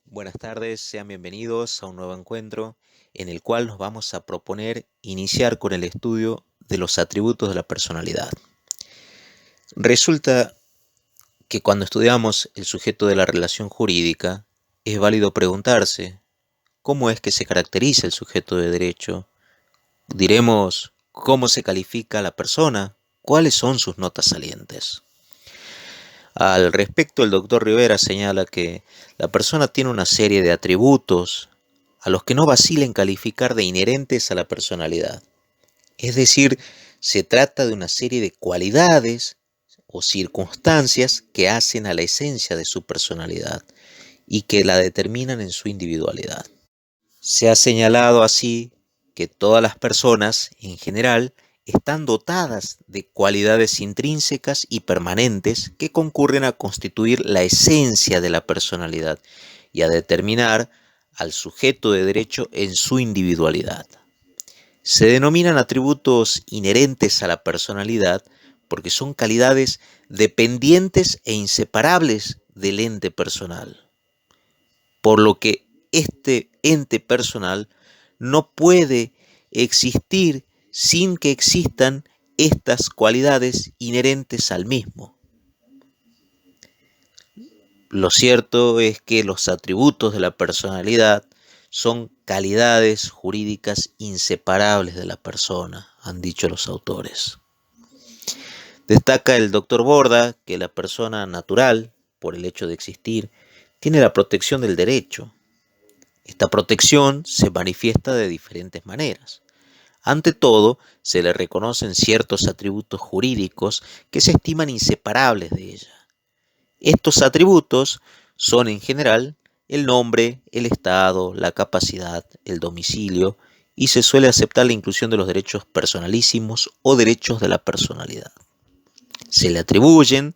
Buenas tardes, sean bienvenidos a un nuevo encuentro en el cual nos vamos a proponer iniciar con el estudio de los atributos de la personalidad. Resulta que cuando estudiamos el sujeto de la relación jurídica, es válido preguntarse cómo es que se caracteriza el sujeto de derecho. Diremos cómo se califica a la persona, cuáles son sus notas salientes. Al respecto, el doctor Rivera señala que la persona tiene una serie de atributos a los que no vacila en calificar de inherentes a la personalidad. Es decir, se trata de una serie de cualidades o circunstancias que hacen a la esencia de su personalidad y que la determinan en su individualidad. Se ha señalado así que todas las personas, en general, están dotadas de cualidades intrínsecas y permanentes que concurren a constituir la esencia de la personalidad y a determinar al sujeto de derecho en su individualidad. Se denominan atributos inherentes a la personalidad porque son calidades dependientes e inseparables del ente personal, por lo que este ente personal no puede existir sin que existan estas cualidades inherentes al mismo. Lo cierto es que los atributos de la personalidad son calidades jurídicas inseparables de la persona, han dicho los autores. Destaca el doctor Borda que la persona natural, por el hecho de existir, tiene la protección del derecho. Esta protección se manifiesta de diferentes maneras. Ante todo, se le reconocen ciertos atributos jurídicos que se estiman inseparables de ella. Estos atributos son en general el nombre, el estado, la capacidad, el domicilio, y se suele aceptar la inclusión de los derechos personalísimos o derechos de la personalidad. Se le atribuyen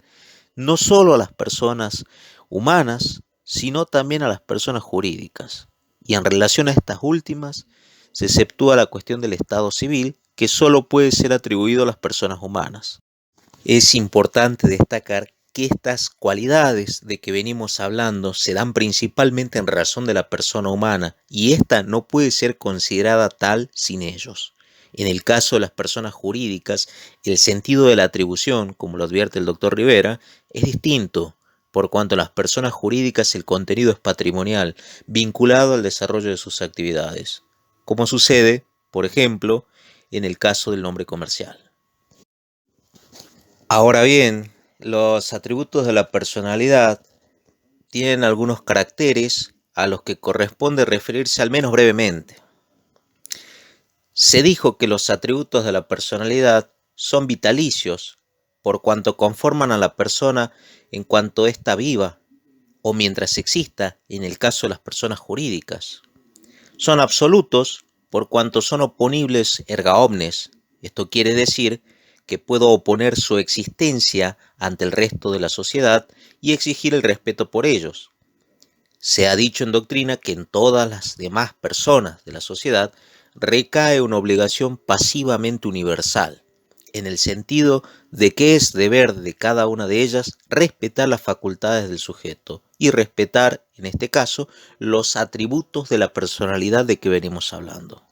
no solo a las personas humanas, sino también a las personas jurídicas. Y en relación a estas últimas, se exceptúa la cuestión del estado civil, que solo puede ser atribuido a las personas humanas. Es importante destacar que estas cualidades de que venimos hablando se dan principalmente en razón de la persona humana, y ésta no puede ser considerada tal sin ellos. En el caso de las personas jurídicas, el sentido de la atribución, como lo advierte el doctor Rivera, es distinto, por cuanto en las personas jurídicas el contenido es patrimonial, vinculado al desarrollo de sus actividades, como sucede, por ejemplo, en el caso del nombre comercial. Ahora bien, los atributos de la personalidad tienen algunos caracteres a los que corresponde referirse al menos brevemente. Se dijo que los atributos de la personalidad son vitalicios, por cuanto conforman a la persona en cuanto ésta viva, o mientras exista, en el caso de las personas jurídicas. Son absolutos, por cuanto son oponibles erga omnes. Esto quiere decir que puedo oponer su existencia ante el resto de la sociedad y exigir el respeto por ellos. Se ha dicho en doctrina que en todas las demás personas de la sociedad recae una obligación pasivamente universal, en el sentido de que es deber de cada una de ellas respetar las facultades del sujeto y respetar, en este caso, los atributos de la personalidad de que venimos hablando.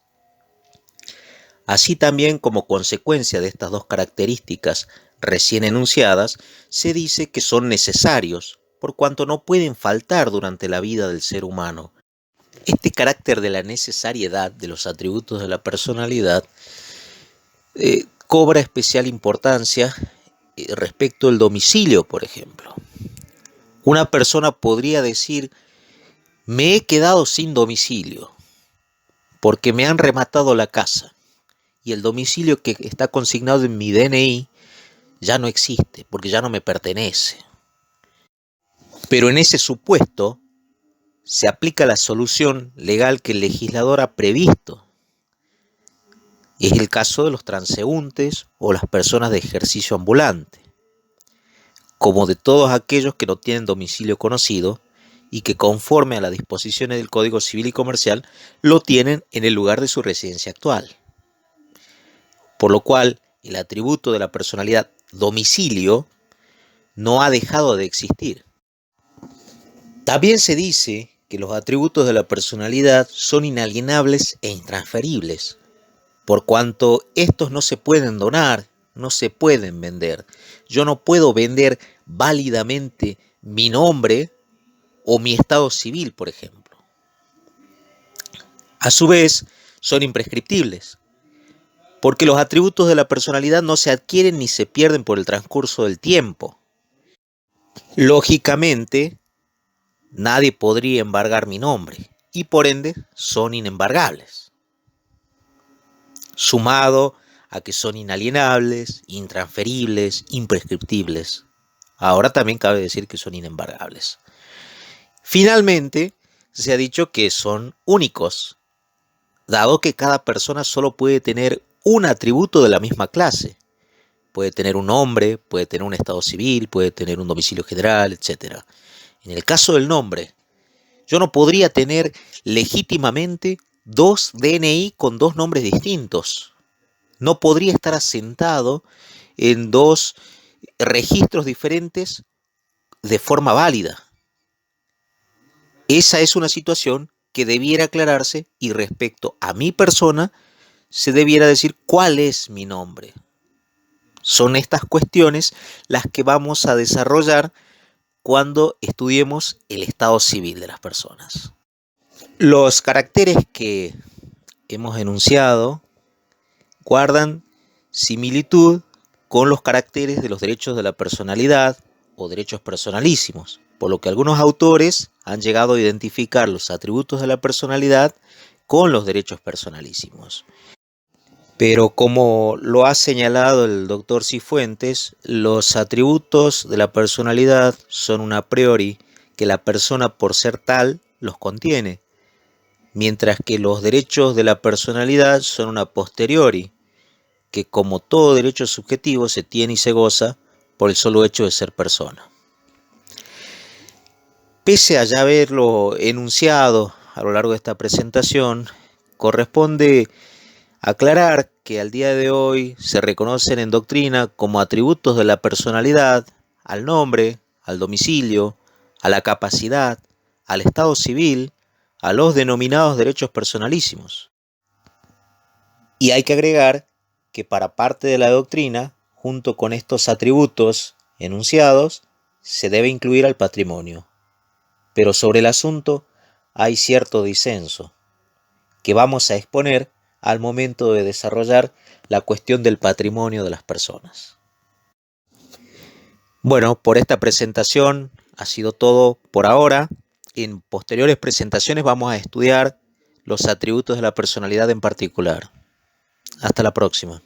Así también, como consecuencia de estas dos características recién enunciadas, se dice que son necesarios, por cuanto no pueden faltar durante la vida del ser humano. Este carácter de la necesariedad de los atributos de la personalidad cobra especial importancia respecto al domicilio, por ejemplo. Una persona podría decir: me he quedado sin domicilio porque me han rematado la casa y el domicilio que está consignado en mi DNI ya no existe porque ya no me pertenece. Pero en ese supuesto se aplica la solución legal que el legislador ha previsto. Es el caso de los transeúntes o las personas de ejercicio ambulante, como de todos aquellos que no tienen domicilio conocido y que, conforme a las disposiciones del Código Civil y Comercial, lo tienen en el lugar de su residencia actual. Por lo cual, el atributo de la personalidad domicilio no ha dejado de existir. También se dice que los atributos de la personalidad son inalienables e intransferibles, por cuanto estos no se pueden donar, no se pueden vender. Yo no puedo vender válidamente mi nombre o mi estado civil, por ejemplo. A su vez, son imprescriptibles, porque los atributos de la personalidad no se adquieren ni se pierden por el transcurso del tiempo. Lógicamente, nadie podría embargar mi nombre y por ende son inembargables. Sumado a que son inalienables, intransferibles, imprescriptibles. Ahora también cabe decir que son inembargables. Finalmente, se ha dicho que son únicos, dado que cada persona solo puede tener un atributo de la misma clase. Puede tener un nombre, puede tener un estado civil, puede tener un domicilio general, etc. En el caso del nombre, yo no podría tener legítimamente dos DNI con dos nombres distintos. No podría estar asentado en dos registros diferentes de forma válida. Esa es una situación que debiera aclararse y respecto a mi persona se debiera decir cuál es mi nombre. Son estas cuestiones las que vamos a desarrollar cuando estudiemos el estado civil de las personas. Los caracteres que hemos enunciado guardan similitud con los caracteres de los derechos de la personalidad o derechos personalísimos, por lo que algunos autores han llegado a identificar los atributos de la personalidad con los derechos personalísimos. Pero como lo ha señalado el doctor Cifuentes, los atributos de la personalidad son un a priori que la persona por ser tal los contiene, mientras que los derechos de la personalidad son una posteriori, que como todo derecho subjetivo se tiene y se goza por el solo hecho de ser persona. Pese a ya haberlo enunciado a lo largo de esta presentación, corresponde aclarar que al día de hoy se reconocen en doctrina como atributos de la personalidad al nombre, al domicilio, a la capacidad, al estado civil, a los denominados derechos personalísimos. Y hay que agregar que para parte de la doctrina, junto con estos atributos enunciados, se debe incluir al patrimonio. Pero sobre el asunto hay cierto disenso, que vamos a exponer al momento de desarrollar la cuestión del patrimonio de las personas. Bueno, por esta presentación ha sido todo por ahora. En posteriores presentaciones vamos a estudiar los atributos de la personalidad en particular. Hasta la próxima.